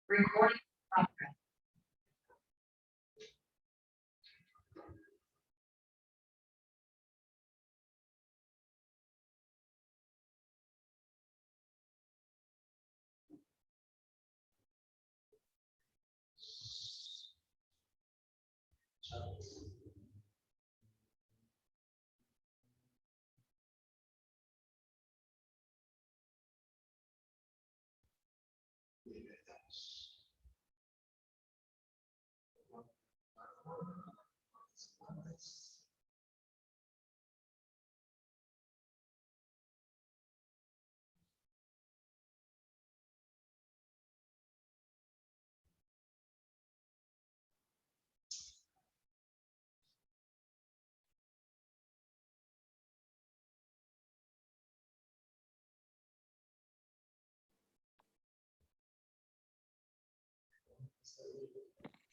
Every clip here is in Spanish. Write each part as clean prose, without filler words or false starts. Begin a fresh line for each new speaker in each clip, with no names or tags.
Recording progress.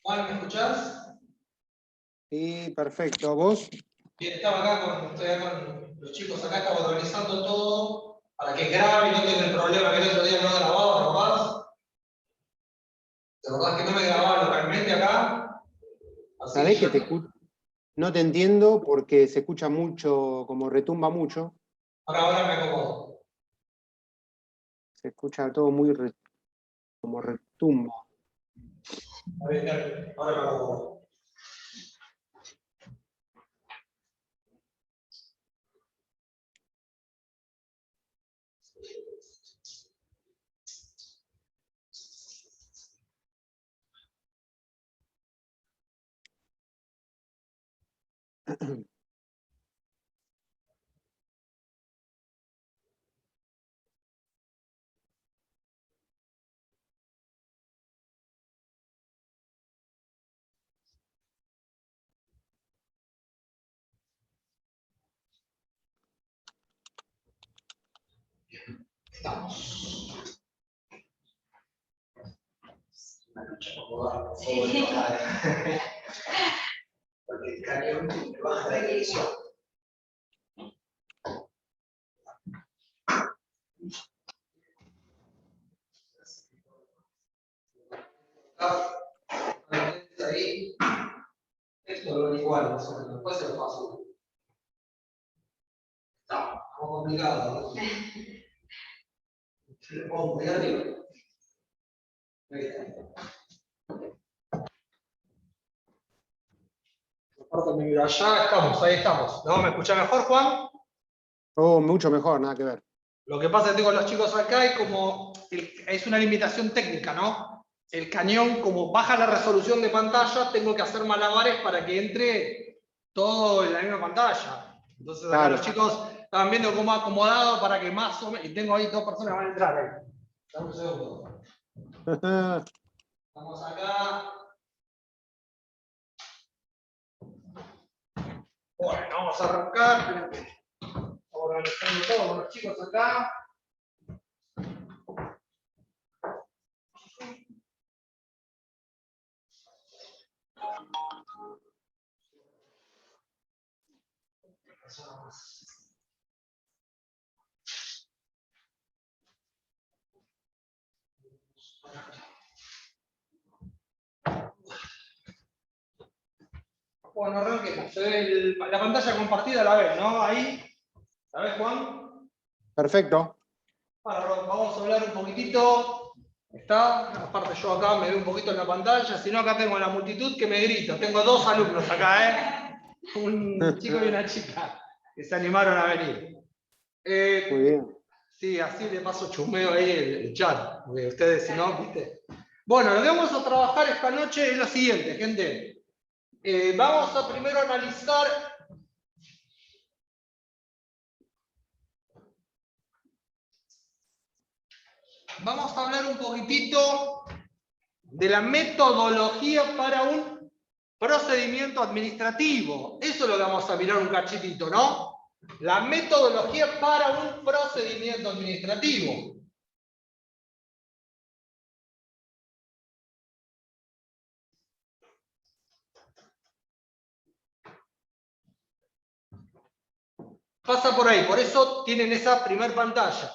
Juan, ¿me escuchás?
Sí, perfecto. ¿Vos?
Bien, estoy acá con los chicos acá, estamos organizando todo para que grabe y no tenga el problema que el otro día no grababa, ¿te acordás? ¿Te acordás que no me grababa localmente acá? Así
¿Sabés que
yo...
no te entiendo porque se escucha mucho, como retumba mucho?
Ahora me acomodo.
Se escucha todo muy como retumba.
A ver, dale, ahora me acomodo. Estamos. Una lucha acomodada, por favor. Porque el cañón me baja la televisión. Ahí. Esto lo igual, más o menos. Después se lo paso. Está, como complicado, ¿no? Se lo pongo muy arriba. Ahí está. Allá estamos, ahí estamos. ¿No? ¿Me escucha mejor, Juan?
Oh, mucho mejor, nada que ver.
Lo que pasa es que tengo a los chicos acá y como es una limitación técnica, ¿no? El cañón, como baja la resolución de pantalla, tengo que hacer malabares para que entre todo en la misma pantalla. Entonces acá
Claro.
los chicos estaban viendo cómo acomodado para que más o menos... Y tengo ahí 2 personas que van a entrar ahí. Dame un segundo. Estamos acá. Bueno, vamos a arrancar. Estamos organizando todo con los chicos acá. Bueno, arranquemos. Se ve la pantalla compartida, la ves, ¿no? Ahí. ¿La ves, Juan?
Perfecto.
Bueno, vamos a hablar un poquitito. Está, aparte yo acá me veo un poquito en la pantalla, si no acá tengo la multitud que me grita. Tengo 2 alumnos acá, ¿eh? Un chico y una chica que se animaron a venir.
Muy bien.
Sí, así de paso chumeo ahí el chat, porque ustedes si no, ¿viste? Bueno, lo que vamos a trabajar esta noche es lo siguiente, gente. Vamos a primero analizar vamos a hablar un poquitito de la metodología para un procedimiento administrativo. Eso es lo que vamos a mirar un cachitito, ¿no? La metodología para un procedimiento administrativo. Pasa por ahí, por eso tienen esa primer pantalla.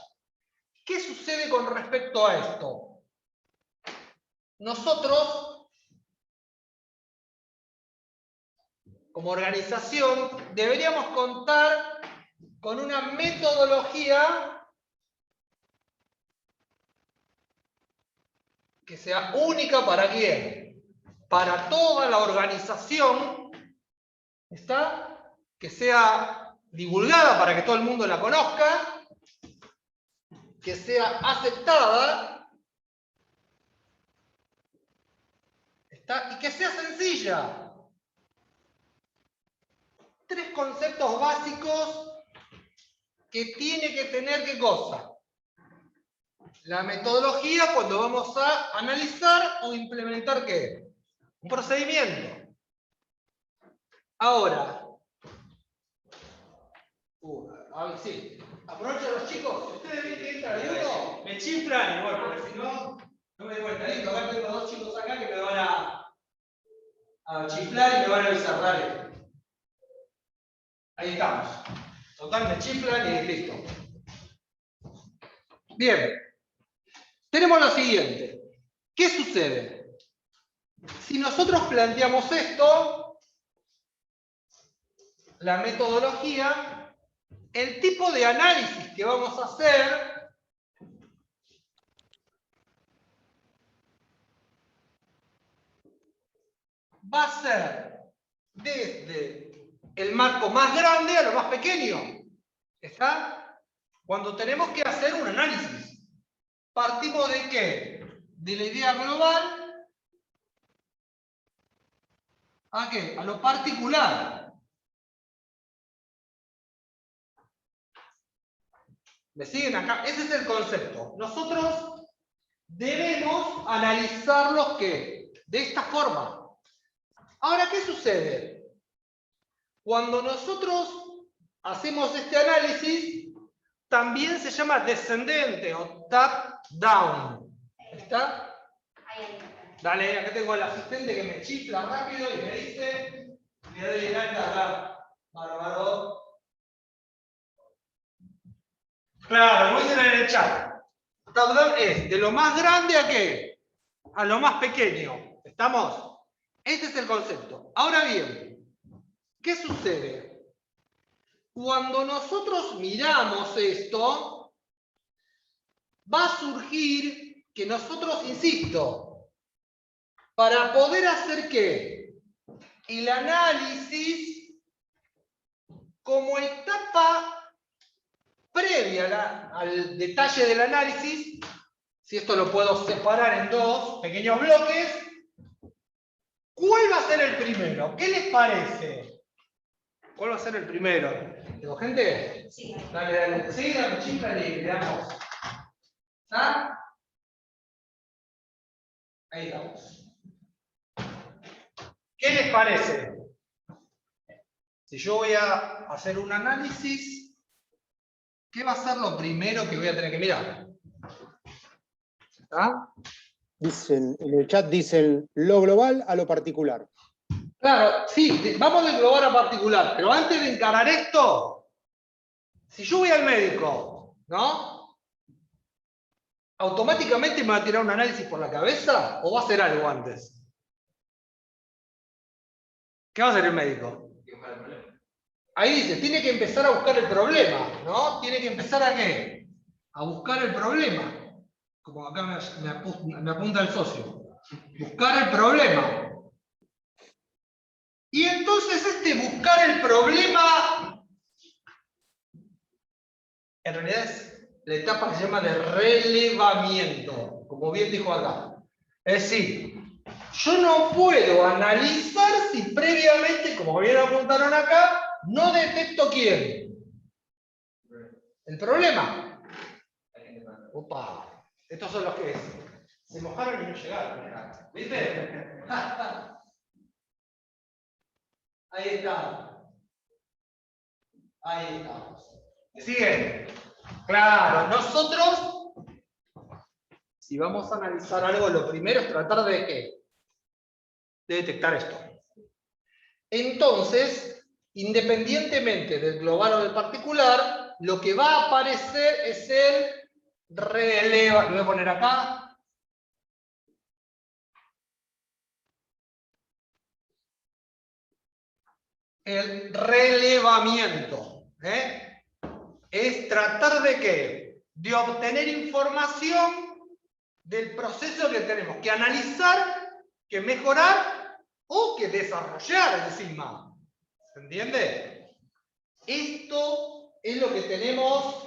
¿Qué sucede con respecto a esto? nosotros, como organización, deberíamos contar con una metodología que sea única para quién, para toda la organización, ¿está? Que sea divulgada para que todo el mundo la conozca, que sea aceptada, ¿está? Y que sea sencilla. 3 conceptos básicos que tiene que tener, ¿qué cosa? La metodología cuando vamos a analizar o implementar, ¿qué? Un procedimiento. Ahora, a ver, sí. Aprovecho los chicos. Si ustedes ven que entra alguno, me chiflan igual, porque si no, no me doy cuenta. Listo, acá tengo 2 chicos acá que me van a chiflar y me van a avisar. Dale. Ahí estamos. Total, me chiflan y listo. Bien. Tenemos lo siguiente. ¿Qué sucede? Si nosotros planteamos esto, la metodología, el tipo de análisis que vamos a hacer va a ser desde el marco más grande a lo más pequeño. ¿Está? Cuando tenemos que hacer un análisis. ¿Partimos de qué? De la idea global ¿a qué? A lo particular. ¿Me siguen acá? Ese es el concepto. Nosotros debemos analizarlos ¿qué? De esta forma. Ahora, ¿qué sucede? Cuando nosotros hacemos este análisis, también se llama descendente o top-down. ¿Está? Dale, acá tengo al asistente que me chifla rápido y me dice, le doy el alta acá. Bárbaro. Claro, muy bien en el chat. Top-down es de lo más grande a qué? A lo más pequeño. ¿Estamos? Este es el concepto. Ahora bien, ¿qué sucede? Cuando nosotros miramos esto, va a surgir que nosotros, insisto, para poder hacer ¿qué? El análisis como etapa previa al detalle del análisis, si esto lo puedo separar en 2 pequeños bloques, ¿cuál va a ser el primero? ¿Qué les parece? ¿Cuál va a ser el primero? ¿Tengo gente? Sí. Dale. Sí, dale, chifla y le damos. ¿Está? Ahí estamos. ¿Qué les parece? Si yo voy a hacer un análisis, ¿qué va a ser lo primero que voy a tener que mirar? ¿Está?
Dicen, en el chat dicen lo global a lo particular.
Claro, sí, vamos de global a particular, pero antes de encarar esto, si yo voy al médico, ¿no? ¿Automáticamente me va a tirar un análisis por la cabeza o va a hacer algo antes? ¿Qué va a hacer el médico? Ahí dice, tiene que empezar a buscar el problema, ¿no? Tiene que empezar a ¿qué? A buscar el problema. Como acá me apunta el socio. Buscar el problema. Y entonces este buscar el problema, en realidad es la etapa que se llama de relevamiento, como bien dijo acá. Es decir, yo no puedo analizar si previamente, como bien apuntaron acá, no detecto quién. El problema. Opa, estos son los que se mojaron y no llegaron. ¿Viste? Ahí está. Ahí estamos. ¿Me siguen? Claro, nosotros, si vamos a analizar algo, lo primero es tratar de ¿qué? De detectar esto. Entonces, independientemente del global o del particular, lo que va a aparecer es el relevamiento. Lo voy a poner acá. el relevamiento. Es tratar de ¿qué? De obtener información del proceso que tenemos que analizar, que mejorar o que desarrollar encima. ¿Se entiende? Esto es lo que tenemos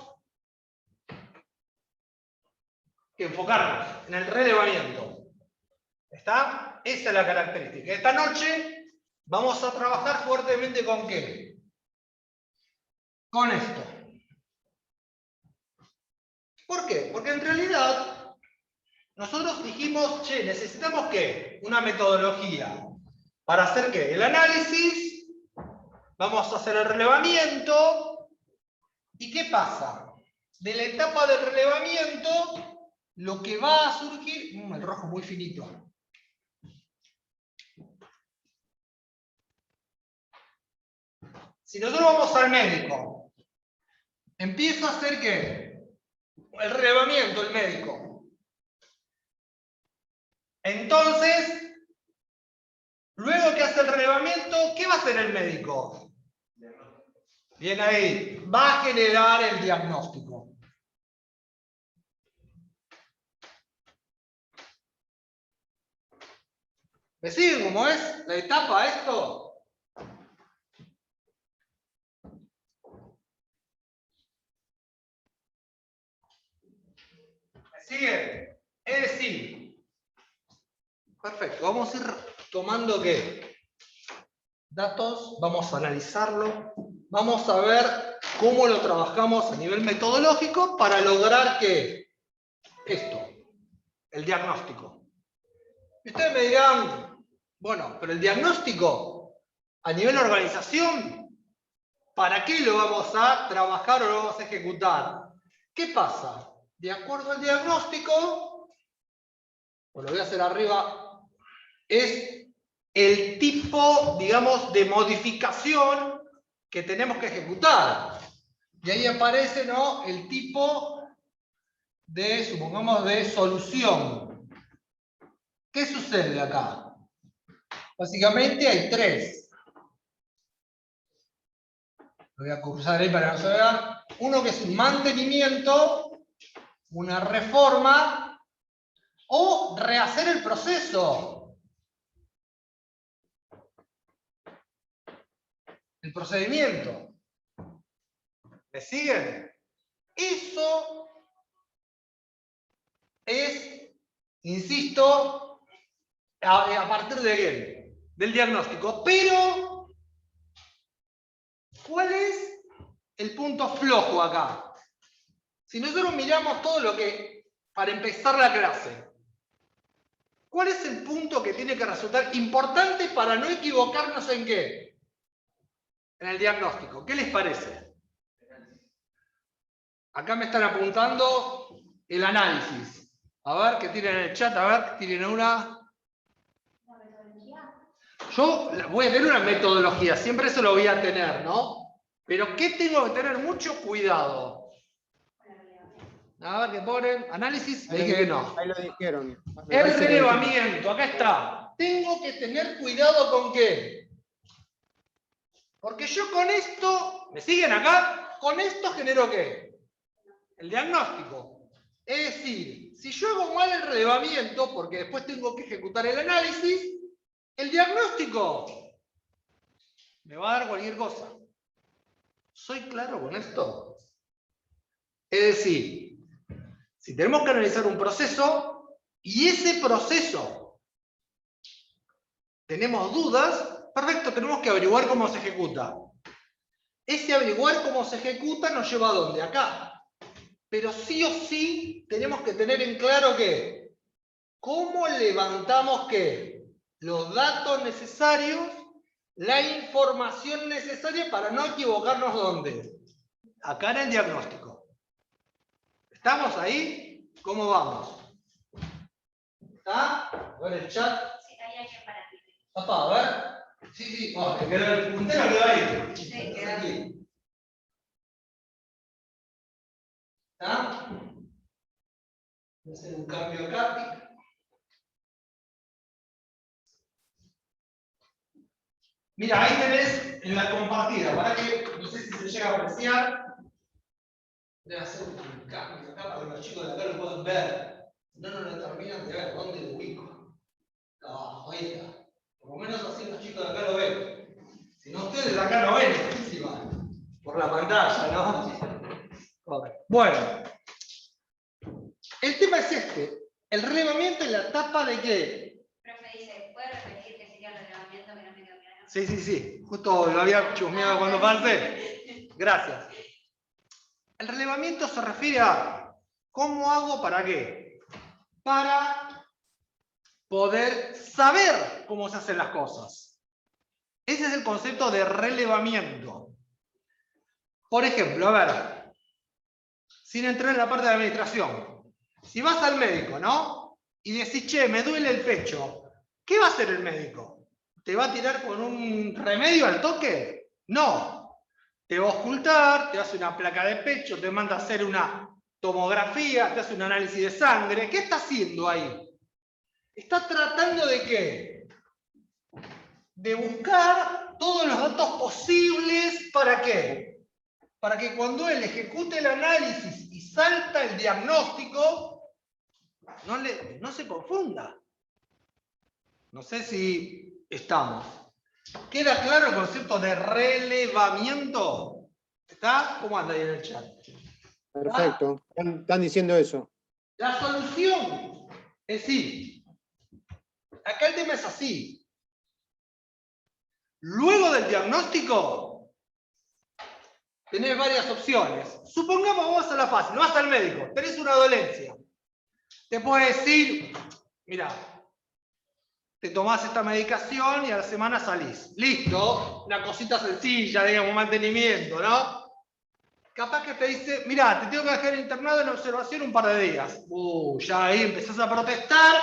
que enfocarnos en el relevamiento. ¿Está? Esa es la característica. Esta noche vamos a trabajar fuertemente ¿con qué? Con esto. ¿Por qué? Porque en realidad nosotros dijimos, che, necesitamos ¿qué? Una metodología. ¿Para hacer qué? El análisis, vamos a hacer el relevamiento. ¿Y qué pasa? De la etapa del relevamiento, lo que va a surgir... el rojo muy finito. Si nosotros vamos al médico, empieza a hacer ¿qué? El relevamiento, el médico. Entonces, luego que hace el relevamiento, ¿qué va a hacer el médico? Bien ahí, va a generar el diagnóstico. ¿Me siguen cómo es la etapa esto? ¿Me siguen? Es decir, perfecto, vamos a ir tomando ¿qué? Datos, vamos a analizarlo, vamos a ver cómo lo trabajamos a nivel metodológico para lograr ¿qué? Esto, el diagnóstico. Y ustedes me dirán, bueno, pero el diagnóstico a nivel organización, ¿para qué lo vamos a trabajar o lo vamos a ejecutar? ¿Qué pasa? De acuerdo al diagnóstico, pues lo voy a hacer arriba, es el tipo, digamos, de modificación que tenemos que ejecutar. Y ahí aparece, ¿no? El tipo de, supongamos, de solución. ¿Qué sucede acá? Básicamente hay tres. Lo voy a cruzar ahí para que no se vea. Uno que es un mantenimiento, una reforma o rehacer el proceso. El procedimiento. ¿Me siguen? Eso es, insisto, a partir de qué? Del diagnóstico. Pero, ¿cuál es el punto flojo acá? Si nosotros miramos todo lo que, para empezar la clase, ¿cuál es el punto que tiene que resultar importante para no equivocarnos en qué? En el diagnóstico. ¿Qué les parece? Acá me están apuntando el análisis. A ver, ¿qué tienen en el chat? A ver, tienen una... Yo voy a tener una metodología, siempre eso lo voy a tener, ¿no? Pero ¿qué tengo que tener? Mucho cuidado. A ver, ¿qué ponen? ¿Análisis? Le dije que no.
Ahí lo dijeron.
El relevamiento, acá está. Tengo que tener cuidado ¿con qué? Porque yo con esto, ¿me siguen acá? Con esto genero ¿qué? El diagnóstico. Es decir, si yo hago mal el relevamiento, porque después tengo que ejecutar el análisis, el diagnóstico me va a dar cualquier cosa. ¿Soy claro con esto? Es decir, si tenemos que analizar un proceso y ese proceso tenemos dudas, perfecto, tenemos que averiguar cómo se ejecuta. Ese averiguar cómo se ejecuta nos lleva a dónde? Acá. Pero sí o sí tenemos que tener en claro que cómo levantamos ¿qué? Los datos necesarios, la información necesaria para no equivocarnos ¿dónde? Acá en el diagnóstico. ¿Estamos ahí? ¿Cómo vamos? ¿Está? A ver el chat.
Sí, hay alguien para ti.
Papá, a ver. Sí, sí. Oh, el puntero quedó ahí.
Sí, queda
aquí. ¿Está? Voy a hacer un cambio acá. Mira, ahí tenés en la compartida, para que, no sé si se llega a apreciar, voy a hacer un cambio acá para que los chicos de acá lo puedan ver. No lo terminan de ver, ¿dónde lo ubico? Abajo, ahí está. Por lo menos así los chicos de acá lo ven. Si no, ustedes de acá lo ven, encima, por la pantalla, ¿no? Bueno, el tema es este. El relevamiento en la etapa de qué.
Profe dice, ¿puede repetir qué sería el relevamiento que no me quedó claro?
Sí. Justo lo había chusmeado cuando pasé. Gracias. El relevamiento se refiere a ¿cómo hago para qué? Para poder saber cómo se hacen las cosas. Ese es el concepto de relevamiento. Por ejemplo, a ver, sin entrar en la parte de administración. Si vas al médico, ¿no? Y decís, che, me duele el pecho. ¿Qué va a hacer el médico? ¿Te va a tirar con un remedio al toque? No. Te va a ocultar, te hace una placa de pecho, te manda a hacer una tomografía, te hace un análisis de sangre. ¿Qué está haciendo ahí? Está tratando de ¿qué? De buscar todos los datos posibles, ¿para qué? Para que cuando él ejecute el análisis y salta el diagnóstico, no se confunda. No sé si estamos. ¿Queda claro el concepto de relevamiento? ¿Está? ¿Cómo anda ahí en el chat?
Perfecto. Están diciendo eso.
La solución es sí. Acá el tema es así. Luego del diagnóstico, tenés varias opciones. Supongamos vamos a la fácil, no vas al médico, tenés una dolencia. Te puede decir, mira, te tomás esta medicación y a la semana salís. Listo, una cosita sencilla, digamos, mantenimiento, ¿no? Capaz que te dice, mira, te tengo que dejar internado en observación un par de días. Ya ahí empezás a protestar,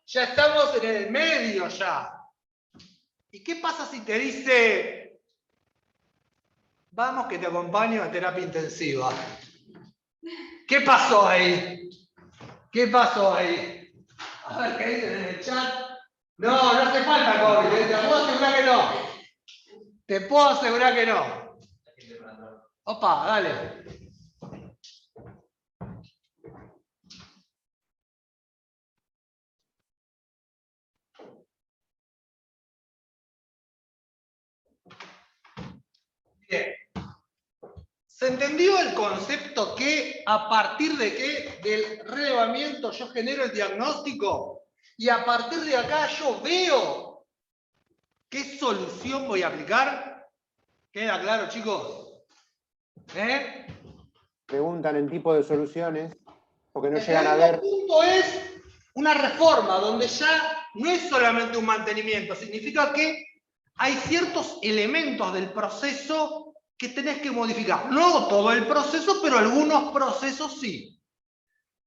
ya estamos en el medio ya. ¿Y qué pasa si te dice, vamos que te acompaño a terapia intensiva? ¿Qué pasó ahí? ¿Qué pasó ahí? A ver, ¿qué dicen en el chat? No hace falta COVID, te puedo asegurar que no. Te puedo asegurar que no. Opa, dale. Bien. ¿Se entendió el concepto que a partir de qué? Del relevamiento yo genero el diagnóstico y a partir de acá yo veo qué solución voy a aplicar? ¿Queda claro, chicos?
Preguntan en tipo de soluciones, porque no
El
llegan a
segundo
ver.
punto es una reforma, donde ya no es solamente un mantenimiento, significa que hay ciertos elementos del proceso que tenés que modificar. No todo el proceso, pero algunos procesos sí.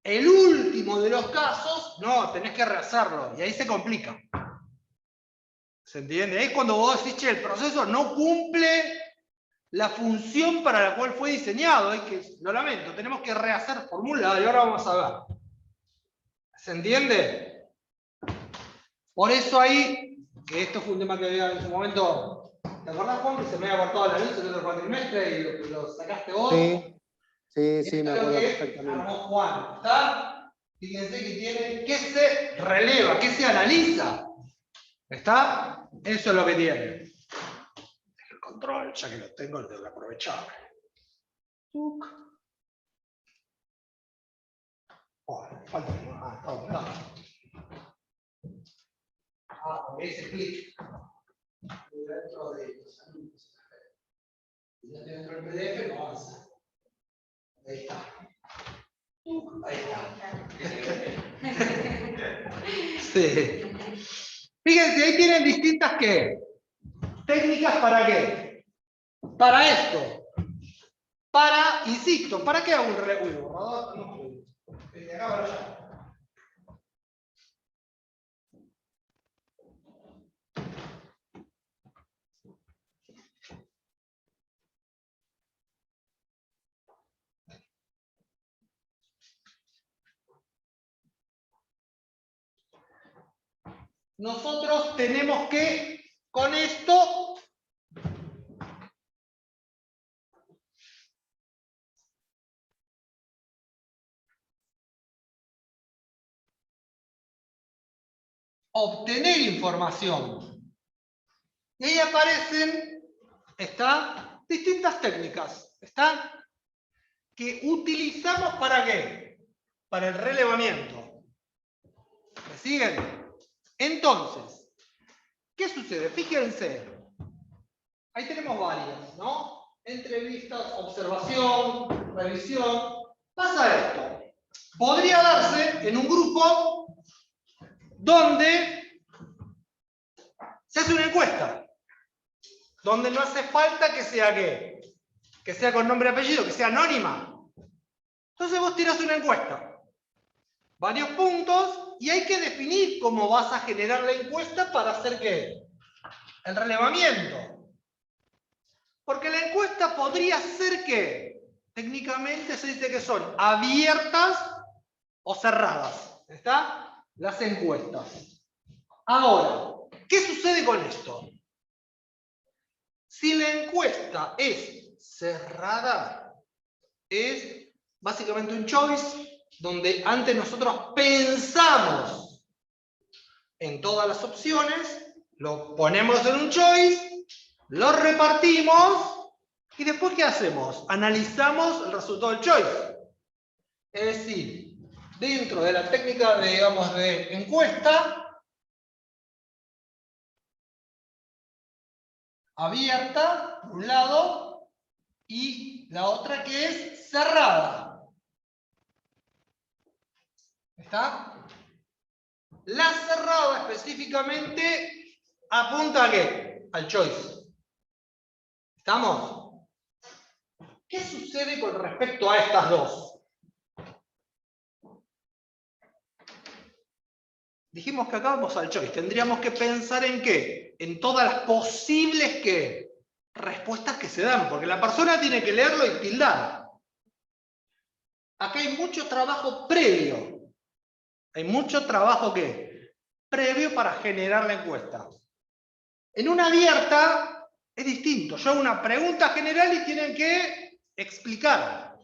El último de los casos, no, tenés que rehacerlo, y ahí se complica. ¿Se entiende? Es cuando vos decís, che, el proceso no cumple la función para la cual fue diseñado. Hay que, lo lamento, tenemos que rehacer formulario, y ahora vamos a ver. ¿Se entiende? Por eso ahí, que esto fue un tema que había en su momento, ¿te acordás, Juan, que se me había cortado la luz en el otro cuatrimestre y lo sacaste vos?
Sí, me acuerdo
que
perfectamente.
armó Juan, ¿está? Fíjense que tiene, ¿qué se releva? ¿Qué se analiza? ¿Está? Eso es lo que tiene. El control, ya que lo tengo, lo tengo que aprovechar. Falta ese clic dentro de los anuncios. Si no tiene dentro del PDF, no avanza. Ahí está. Ahí está. Sí. Fíjense, ahí tienen distintas ¿qué? Técnicas para qué. Para esto. Para, insisto, ¿para qué hago un relevo? No, desde acá para allá. Nosotros tenemos que, con esto, obtener información. Y ahí aparecen distintas técnicas, que utilizamos ¿para qué? Para el relevamiento. ¿Me siguen? Entonces, ¿qué sucede? Fíjense, ahí tenemos varias, ¿no? Entrevistas, observación, revisión. Pasa esto. Podría darse en un grupo donde se hace una encuesta, donde no hace falta que sea ¿qué? Que sea con nombre y apellido, que sea anónima. Entonces vos tirás una encuesta, varios puntos, y hay que definir cómo vas a generar la encuesta para hacer ¿qué? El relevamiento. Porque la encuesta podría ser que, técnicamente se dice que son abiertas o cerradas. ¿Está? Las encuestas. Ahora, ¿qué sucede con esto? Si la encuesta es cerrada, es básicamente un choice, donde antes nosotros pensamos en todas las opciones, lo ponemos en un choice, lo repartimos, y después ¿qué hacemos? Analizamos el resultado del choice. Es decir, dentro de la técnica de, digamos, de encuesta, abierta, por un lado, y la otra que es cerrada. ¿Está? La cerrada específicamente apunta ¿a qué? Al choice. ¿Estamos? ¿Qué sucede con respecto a estas dos? Dijimos que acá vamos al choice. Tendríamos que pensar en qué? En todas las posibles ¿qué? Respuestas que se dan, porque la persona tiene que leerlo y tildar. Acá hay mucho trabajo previo. Hay mucho trabajo ¿qué? Previo para generar la encuesta. En una abierta es distinto. Yo hago una pregunta general y tienen que explicar.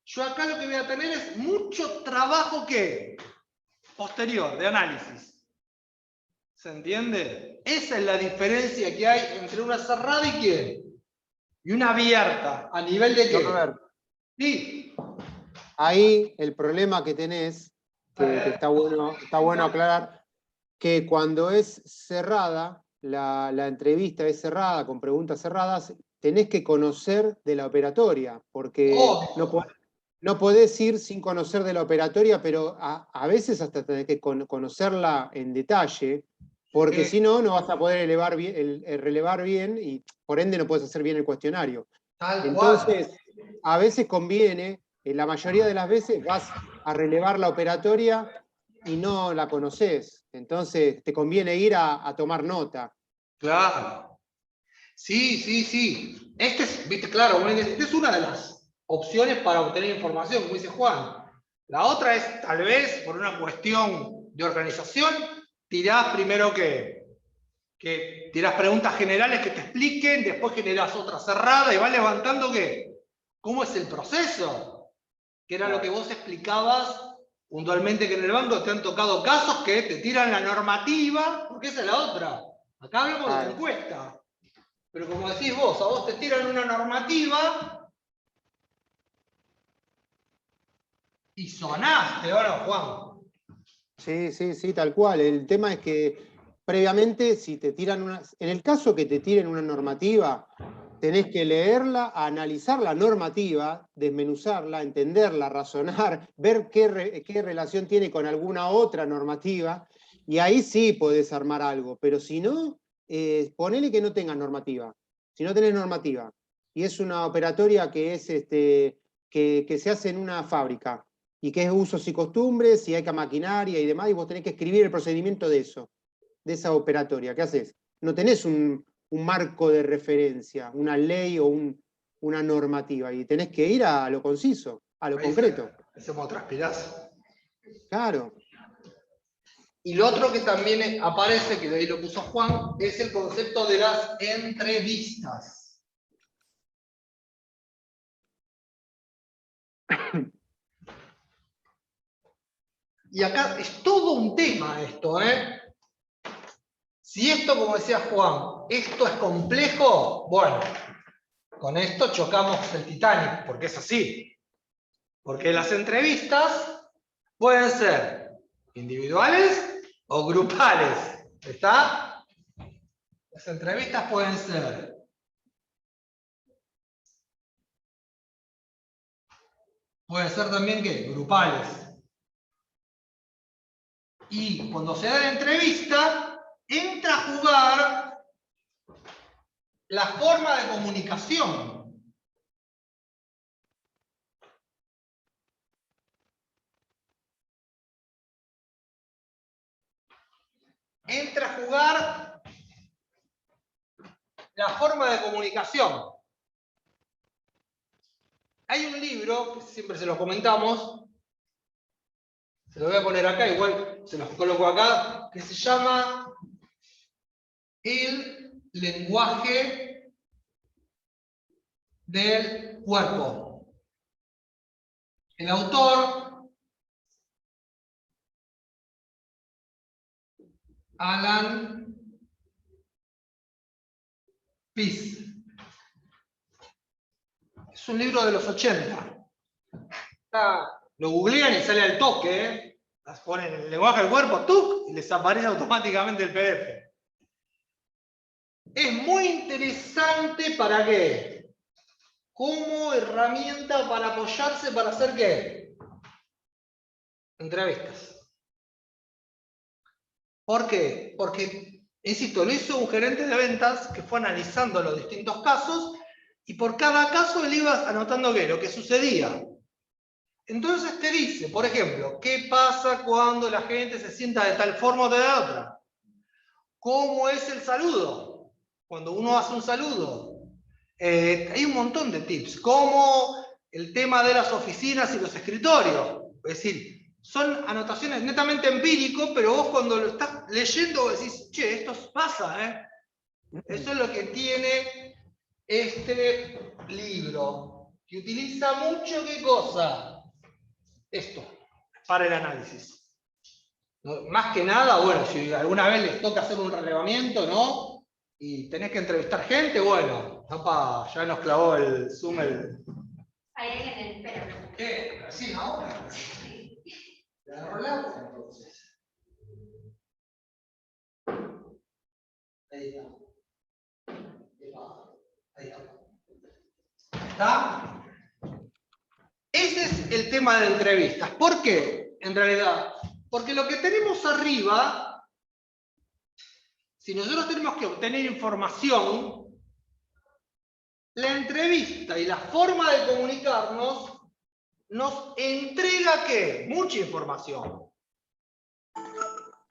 Yo acá lo que voy a tener es mucho trabajo ¿qué? Posterior, de análisis. ¿Se entiende? Esa es la diferencia que hay entre una cerrada y ¿qué? Y una abierta. ¿A nivel de qué?
Robert,
Sí.
ahí el problema que tenés, que está bueno aclarar, que cuando es cerrada, la entrevista es cerrada, con preguntas cerradas, tenés que conocer de la operatoria, porque no podés ir sin conocer de la operatoria, pero a veces hasta tenés que conocerla en detalle, porque si no, no vas a poder relevar bien y por ende no puedes hacer bien el cuestionario.
Tal
Entonces,
cual.
a veces conviene, la mayoría de las veces vas a relevar la operatoria y no la conoces. Entonces, te conviene ir a tomar nota.
Claro. Sí, sí, sí. Viste, claro, esta es una de las opciones para obtener información, como dice Juan. La otra es, tal vez, por una cuestión de organización, tirás primero que tirás preguntas generales que te expliquen, después generás otra cerrada y vas levantando ¿qué? ¿Cómo es el proceso? Que era lo que vos explicabas puntualmente, que en el banco te han tocado casos que te tiran la normativa, porque esa es la otra. Acá hablamos de la encuesta. Pero como decís vos, a vos te tiran una normativa y sonaste, ¿o no, Juan?
Sí, sí, sí, tal cual. El tema es que previamente, si te tiran en el caso que te tiren una normativa, tenés que leerla, analizar la normativa, desmenuzarla, entenderla, razonar, ver qué relación tiene con alguna otra normativa, y ahí sí podés armar algo. Pero si no, ponele que no tengas normativa. Si no tenés normativa, y es una operatoria que que se hace en una fábrica, y qué es usos y costumbres, si hay que maquinaria y demás, y vos tenés que escribir el procedimiento de eso, de esa operatoria. ¿Qué haces? No tenés un marco de referencia, una ley o una normativa, y tenés que ir a lo conciso, a lo
Ahí
concreto.
hacemos transpirás.
Claro.
Y lo otro que también aparece, que de ahí lo puso Juan, es el concepto de las entrevistas. Y acá es todo un tema esto, ¿eh? Si esto, como decía Juan, esto es complejo, bueno, con esto chocamos el Titanic, porque es así. Porque las entrevistas pueden ser individuales o grupales. ¿Está? Las entrevistas pueden ser también, ¿qué? Grupales. Y cuando se da la entrevista, entra a jugar la forma de comunicación. Entra a jugar la forma de comunicación. Hay un libro, que siempre se lo comentamos, se lo voy a poner acá, igual se los coloco acá, que se llama El lenguaje del cuerpo. El autor, Alan Pease. Es un libro de los 80. Lo googlean y sale al toque, ¿eh? Las ponen en el lenguaje del cuerpo, ¡tuc! Y les aparece automáticamente el PDF. Es muy interesante ¿para qué? Como herramienta para apoyarse para hacer ¿qué? Entrevistas. ¿Por qué? Porque, insisto, lo hizo un gerente de ventas que fue analizando los distintos casos y por cada caso él iba anotando ¿qué? Lo que sucedía. Entonces te dice, por ejemplo, ¿qué pasa cuando la gente se sienta de tal forma o de otra? ¿Cómo es el saludo? Cuando uno hace un saludo. Hay un montón de tips. Como el tema de las oficinas y los escritorios. Es decir, son anotaciones netamente empíricos, pero vos cuando lo estás leyendo decís, che, esto pasa, ¿eh? Eso es lo que tiene este libro. Que utiliza mucho, ¿qué cosa? Esto, para el análisis. Más que nada, bueno, si alguna vez les toca hacer un relevamiento, ¿no? Y tenés que entrevistar gente, bueno, ya nos clavó el Zoom el...
Hay alguien en espera.
¿Qué? ¿Recién ahora?
Sí.
¿Le agarró el agua entonces? Ahí está. Ahí está. ¿Está? Ese es el tema de entrevistas. ¿Por qué? En realidad, porque lo que tenemos arriba, si nosotros tenemos que obtener información, la entrevista y la forma de comunicarnos nos entrega ¿qué? Mucha información.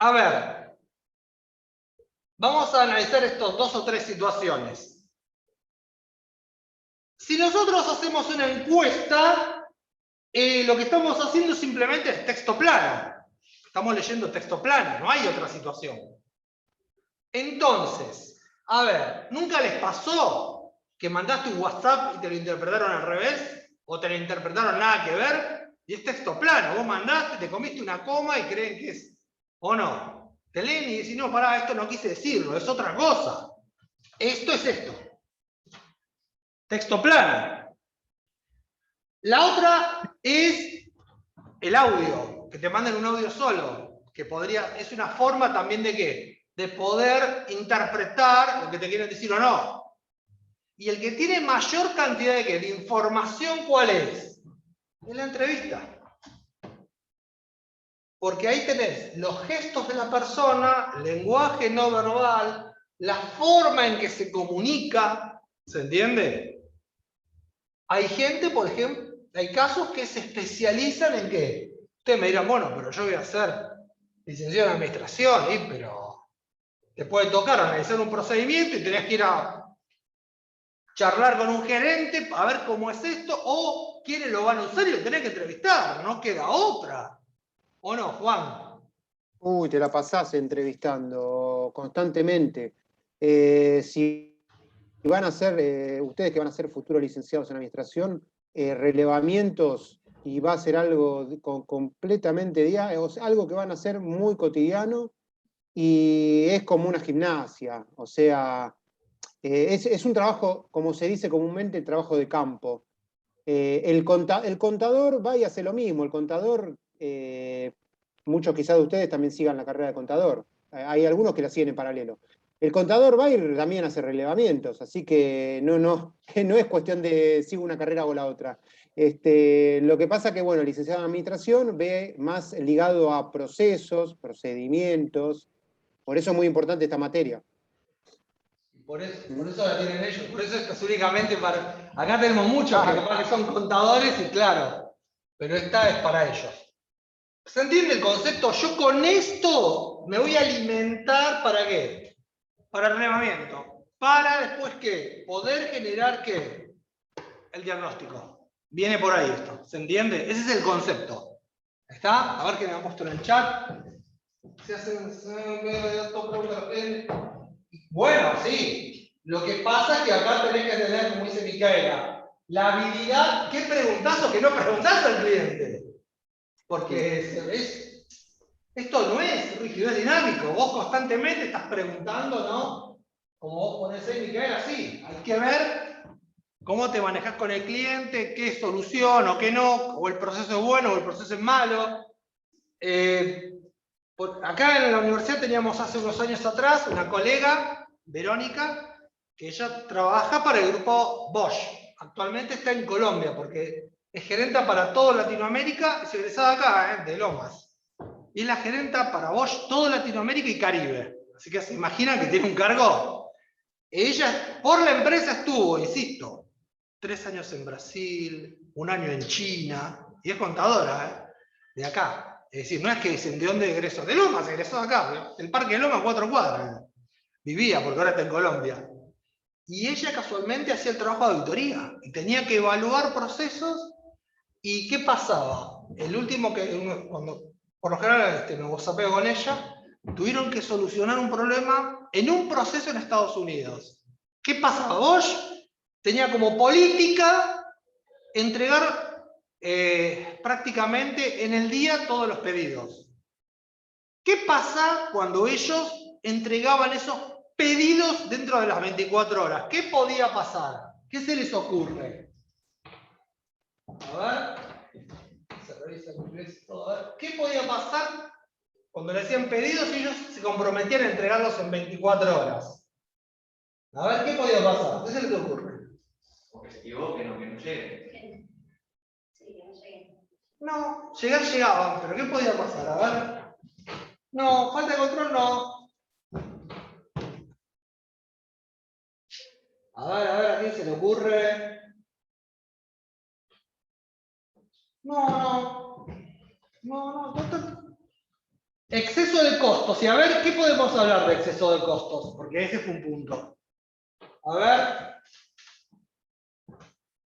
A ver, vamos a analizar estos 2 o 3 situaciones. Si nosotros hacemos una encuesta, lo que estamos haciendo simplemente es texto plano. Estamos leyendo texto plano, no hay otra situación. Entonces, a ver, ¿nunca les pasó que mandaste un WhatsApp y te lo interpretaron al revés? ¿O te lo interpretaron nada que ver? Y es texto plano, vos mandaste, te comiste una coma y creen que es... ¿O no? Te leen y dicen, no, pará, esto no quise decirlo, es otra cosa. Esto es esto. Texto plano. La otra es el audio, que te manden un audio solo, que es una forma también de ¿qué? De poder interpretar lo que te quieren decir o no. Y el que tiene mayor cantidad de ¿qué? De información, ¿cuál es? Es la entrevista. Porque ahí tenés los gestos de la persona, el lenguaje no verbal, la forma en que se comunica, ¿se entiende? Hay gente, por ejemplo, hay casos que se especializan en ¿qué? Ustedes me dirán, bueno, pero yo voy a ser licenciado en administración, pero te puede tocar analizar un procedimiento y tenés que ir a charlar con un gerente a ver cómo es esto, o quiénes lo van a usar y lo tenés que entrevistar, no queda otra. ¿O no, Juan?
Uy, te la pasás entrevistando constantemente. Si van a ser, ustedes que van a ser futuros licenciados en administración, relevamientos, y va a ser algo completamente diario, algo que van a ser muy cotidiano, y es como una gimnasia, o sea, es un trabajo, como se dice comúnmente, trabajo de campo. El contador va y hace lo mismo, el contador, muchos quizás de ustedes también sigan la carrera de contador, hay algunos que la siguen en paralelo. El contador va y también hace relevamientos, así que no es cuestión de sigo una carrera o la otra. Lo que pasa que, bueno, el licenciado en administración ve más ligado a procesos, procedimientos, por eso es muy importante esta materia.
Por eso la tienen ellos, por eso esto es únicamente para... Acá tenemos muchos que capaz que son contadores y claro, pero esta es para ellos. ¿Se entiende el concepto? Yo con esto me voy a alimentar, ¿para qué? Para el relevamiento. Para después, ¿qué? Poder generar, ¿qué? El diagnóstico. Viene por ahí esto, ¿se entiende? Ese es el concepto. ¿Está? A ver qué me han puesto en el chat. Se hacen bueno, sí. Lo que pasa es que acá tenés que tener, como dice Micaela, la habilidad. ¿Qué preguntás o qué no preguntás al cliente? Porque esto no es rígido, es dinámico. Vos constantemente estás preguntando, ¿no? Como vos ponés ahí, Micaela, sí. Hay que ver cómo te manejás con el cliente, qué solución o qué no, o el proceso es bueno o el proceso es malo. Acá en la universidad teníamos hace unos años atrás una colega, Verónica, que ella trabaja para el grupo Bosch. Actualmente está en Colombia porque es gerenta para toda Latinoamérica, es egresada acá, de Lomas. Y es la gerenta para Bosch, toda Latinoamérica y Caribe. Así que se imaginan que tiene un cargo. Ella por la empresa estuvo, insisto, 3 años en Brasil, 1 año en China, y es contadora, de acá. Es decir, no es que dicen de dónde egresó, de Lomas egresó acá, el parque de Lomas 4 cuadras. Vivía, porque ahora está en Colombia. Y ella casualmente hacía el trabajo de auditoría, y tenía que evaluar procesos, y ¿qué pasaba? El último que, cuando por lo general me whatsappeo con ella, tuvieron que solucionar un problema en un proceso en Estados Unidos. ¿Qué pasaba? Bosch tenía como política entregar prácticamente en el día todos los pedidos. ¿Qué pasa cuando ellos entregaban esos pedidos dentro de las 24 horas? ¿Qué podía pasar? ¿Qué se les ocurre? A ver, se revisa todo. A ver, ¿qué podía pasar cuando le hacían pedidos y ellos se comprometían a entregarlos en 24 horas? A ver, ¿qué podía pasar? ¿Qué se les ocurre?
O que se equivoquen o que no lleguen.
Sí, que no lleguen.
No, llegaban, pero ¿qué podía pasar? A ver. No, falta de control no. A ver, ¿a quién se le ocurre? No. Exceso de costos. Y a ver, ¿qué podemos hablar de exceso de costos? Porque ese fue un punto. A ver.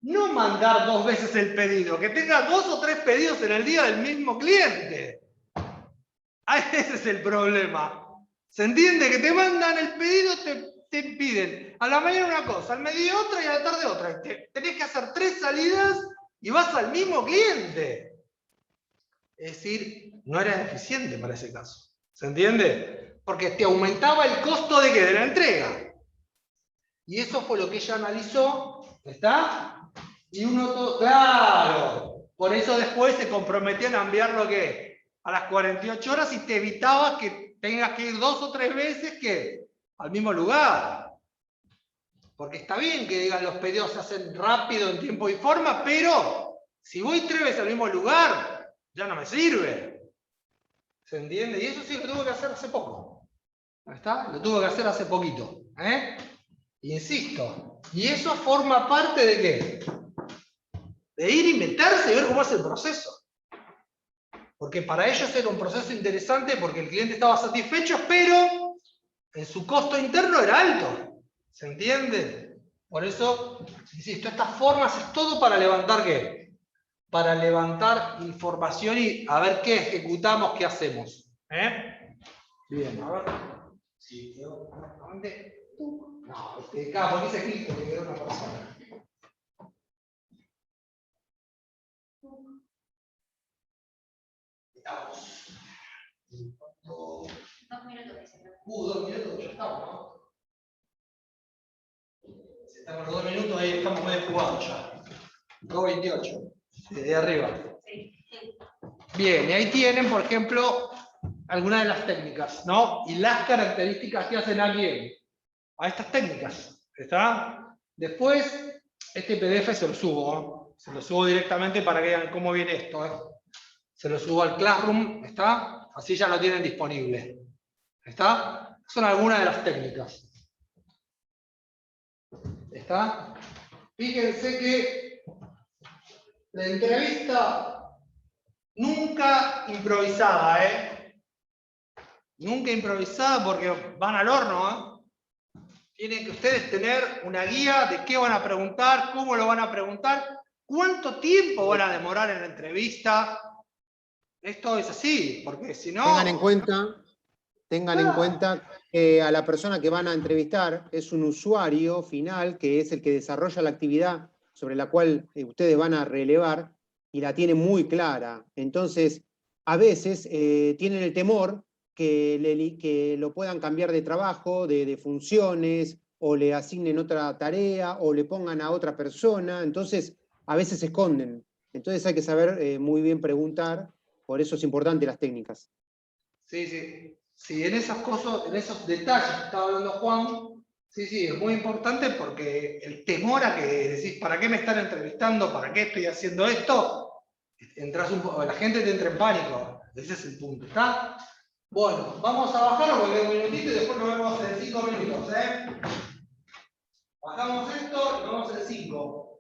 No mandar 2 veces el pedido, que tenga 2 o 3 pedidos en el día del mismo cliente. Ese es el problema. ¿Se entiende? Que te mandan el pedido, te piden a la mañana una cosa, al mediodía otra y a la tarde otra. Tenés que hacer 3 salidas y vas al mismo cliente. Es decir, no era eficiente para ese caso. ¿Se entiende? Porque te aumentaba el costo de ¿qué? De la entrega. Y eso fue lo que ella analizó. ¿Está? Y uno todo, claro. Por eso después se comprometían a enviarlo ¿qué? A las 48 horas y te evitabas que tengas que ir 2 o 3 veces ¿qué? Al mismo lugar. Porque está bien que digan los pedidos se hacen rápido, en tiempo y forma, pero si voy 3 veces al mismo lugar, ya no me sirve. ¿Se entiende? Y eso sí lo tuve que hacer hace poco. ¿Está? Lo tuve que hacer hace poquito. Insisto. Y eso forma parte de ¿qué? De ir y meterse y ver cómo es el proceso. Porque para ellos era un proceso interesante porque el cliente estaba satisfecho, pero en su costo interno era alto. ¿Se entiende? Por eso, insisto, estas formas es todo para levantar ¿qué? Para levantar información y a ver qué ejecutamos, qué hacemos. Bien, a ver. Sí, yo, ¿dónde? No, claro, porque hice clic porque quedó una persona. Vamos.
2 minutos, dice.
2 minutos ya estamos, ¿no? Si estamos los 2 minutos, ahí estamos medio jugados ya. 2:28, desde arriba. Bien, y ahí tienen, por ejemplo, algunas de las técnicas, ¿no? Y las características que hacen a alguien a estas técnicas, ¿está? Después, este PDF se lo subo, ¿no? Se lo subo directamente para que vean cómo viene esto, ¿eh? Se lo subo al Classroom, ¿está? Así ya lo tienen disponible, ¿está? Son algunas de las técnicas, ¿está? Fíjense que la entrevista nunca improvisada, ¿eh? Nunca improvisada porque van al horno, ¿eh? Tienen que ustedes tener una guía de qué van a preguntar, cómo lo van a preguntar, cuánto tiempo van a demorar en la entrevista. Esto es así, porque si no...
Tengan en cuenta que a la persona que van a entrevistar es un usuario final, que es el que desarrolla la actividad sobre la cual ustedes van a relevar, y la tiene muy clara. Entonces, a veces tienen el temor que lo puedan cambiar de trabajo, de funciones, o le asignen otra tarea, o le pongan a otra persona. Entonces, a veces se esconden. Entonces hay que saber muy bien preguntar, por eso es importante las técnicas.
Sí, sí. Sí, en esas cosas, en esos detalles que estaba hablando Juan, sí, sí, es muy importante porque el temor a que decís, ¿para qué me están entrevistando? ¿Para qué estoy haciendo esto? Entras un poco, la gente te entra en pánico. Ese es el punto, ¿está? Bueno, vamos a bajar porque queda un minutito y después nos vemos en 5 minutos, ¿eh? Bajamos esto y vamos en 5.